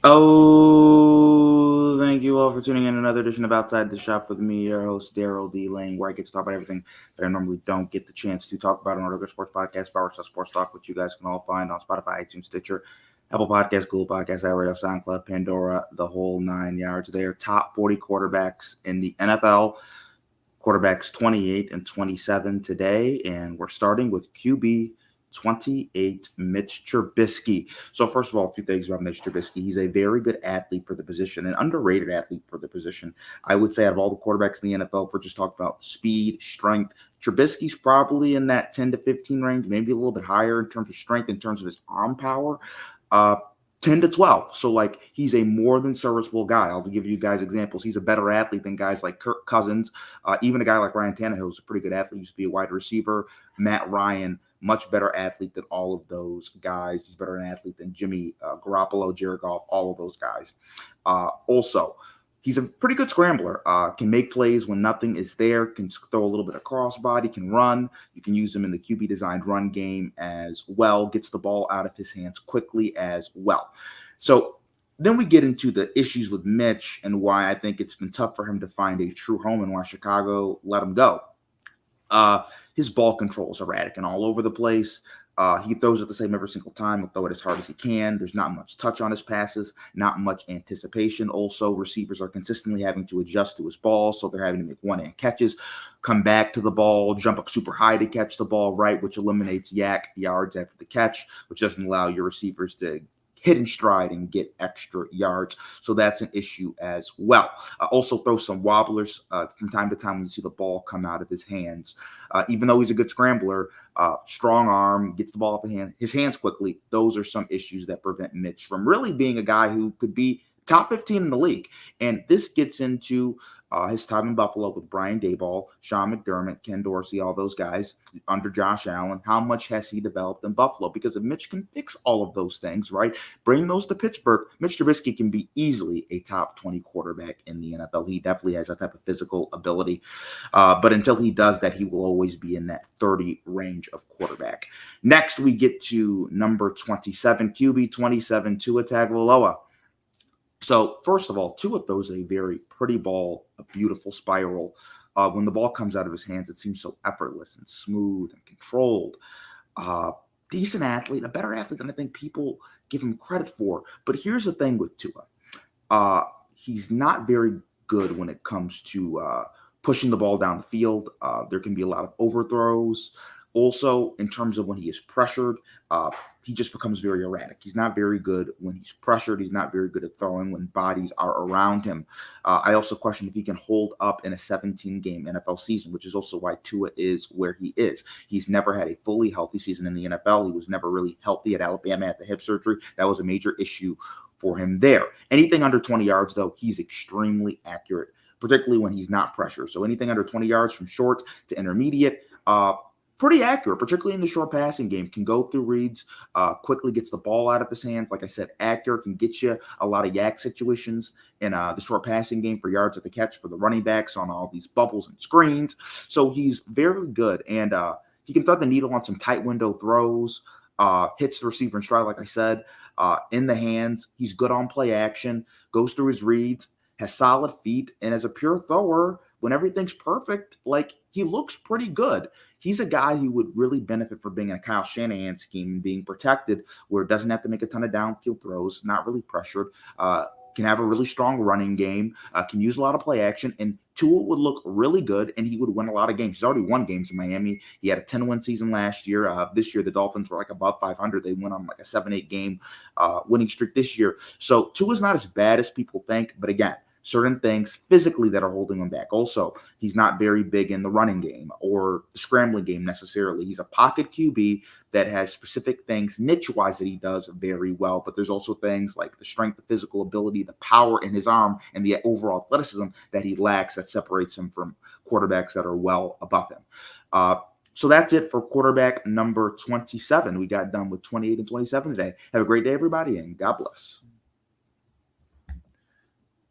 Oh, thank you all for tuning in to another edition of Outside the Shop with me, your host, Daryl D. Lane, where I get to talk about everything that I normally don't get the chance to talk about on our regular sports podcast, Power Sports Talk, which you guys can all find on Spotify, iTunes, Stitcher, Apple Podcasts, Google Podcasts, iRadio, SoundCloud, Pandora, the whole 9 yards. They are top 40 quarterbacks in the NFL. Quarterbacks 28 and 27 today, and we're starting with QB 28, Mitch Trubisky. So first of all, a few things about Mitch Trubisky. He's a very good athlete for the position, an underrated athlete for the position. I would say out of all the quarterbacks in the NFL, if we're just talking about speed, strength, Trubisky's probably in that 10 to 15 range, maybe a little bit higher in terms of strength, in terms of his arm power. 10 to 12. So, he's a more than serviceable guy. I'll give you guys examples. He's a better athlete than guys like Kirk Cousins. Even a guy like Ryan Tannehill is a pretty good athlete. He used to be a wide receiver. Matt Ryan, much better athlete than all of those guys. He's better an athlete than Jimmy Garoppolo, Jared Goff, all of those guys. Also, he's a pretty good scrambler, can make plays when nothing is there, can throw a little bit of crossbody, can run. You can use him in the QB-designed run game as well, gets the ball out of his hands quickly as well. So then we get into the issues with Mitch and why I think it's been tough for him to find a true home and why Chicago let him go. His ball control is erratic and all over the place. He throws it the same every single time. He'll throw it as hard as he can. There's not much touch on his passes, not much anticipation. Also, receivers are consistently having to adjust to his ball, so they're having to make one-hand catches, come back to the ball, jump up super high to catch the ball, right, which eliminates yak yards after the catch, which doesn't allow your receivers to hit in stride and get extra yards. So that's an issue as well. Also throw some wobblers from time to time when you see the ball come out of his hands. Even though he's a good scrambler, strong arm, gets the ball off his hands quickly. Those are some issues that prevent Mitch from really being a guy who could be top 15 in the league. And this gets into his time in Buffalo with Brian Daboll, Sean McDermott, Ken Dorsey, all those guys under Josh Allen. How much has he developed in Buffalo? Because if Mitch can fix all of those things, right, bring those to Pittsburgh, Mitch Trubisky can be easily a top 20 quarterback in the NFL. He definitely has that type of physical ability. But until he does that, he will always be in that 30 range of quarterback. Next, we get to number 27, QB 27, Tua Tagovailoa. So first of all, Tua throws a very pretty ball, a beautiful spiral. When the ball comes out of his hands, it seems so effortless and smooth and controlled. Decent athlete, a better athlete than I think people give him credit for. But here's the thing with Tua. He's not very good when it comes to pushing the ball down the field. There can be a lot of overthrows. Also, in terms of when he is pressured, he just becomes very erratic. He's not very good when he's pressured. He's not very good at throwing when bodies are around him. I also question if he can hold up in a 17-game NFL season, which is also why Tua is where he is. He's never had a fully healthy season in the NFL. He was never really healthy at Alabama at the hip surgery. That was a major issue for him there. Anything under 20 yards, though, he's extremely accurate, particularly when he's not pressured. So anything under 20 yards from short to intermediate, pretty accurate, particularly in the short passing game, can go through reads, quickly gets the ball out of his hands. Like I said, accurate, can get you a lot of yak situations in the short passing game for yards at the catch for the running backs on all these bubbles and screens. So he's very good, and he can thread the needle on some tight window throws, hits the receiver in stride, like I said, in the hands. He's good on play action, goes through his reads, has solid feet, and as a pure thrower, when everything's perfect, he looks pretty good. He's a guy who would really benefit from being in a Kyle Shanahan scheme and being protected where it doesn't have to make a ton of downfield throws, not really pressured, can have a really strong running game, can use a lot of play action, and Tua would look really good, and he would win a lot of games. He's already won games in Miami. He had a 10-win season last year. This year, the Dolphins were above 500. They went on a 7-8 game winning streak this year. So Tua's not as bad as people think, but again, certain things physically that are holding him back. Also, he's not very big in the running game or the scrambling game necessarily. He's a pocket QB that has specific things niche-wise that he does very well, but there's also things like the strength, the physical ability, the power in his arm, and the overall athleticism that he lacks that separates him from quarterbacks that are well above him. So that's it for quarterback number 27. We got done with 28 and 27 today. Have a great day, everybody, and God bless.